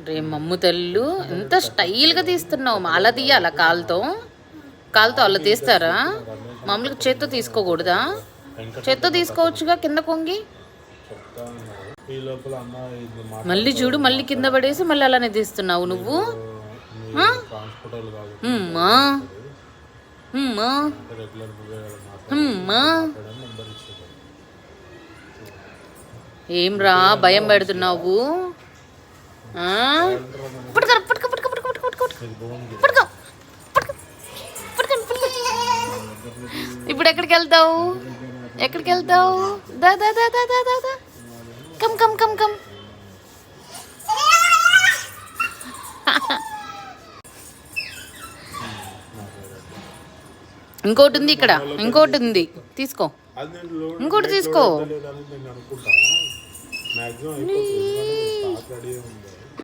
రే మమ్ము తల్లు ఎంత స్టైల్గా తీస్తున్నావు. అలా తీయాలా? కాలుతో అలా తీస్తారా? మామూలుగా చేత్తో తీసుకోకూడదా? చేత్తో తీసుకోవచ్చుగా కింద కొంగి. మళ్ళీ చూడు, మళ్ళీ కింద పడేసి మళ్ళీ అలానే తీస్తున్నావు నువ్వు. ఏం రా భయం పెడుతున్నావు? ఇప్పుడు ఎక్కడికి వెళ్తావు? దా దా దా దా దా దా. Come come come come. ఇంకోటి ఉంది ఇక్కడ, ఇంకోటి ఉంది, తీసుకో. ఇంకోటి తీసుకో.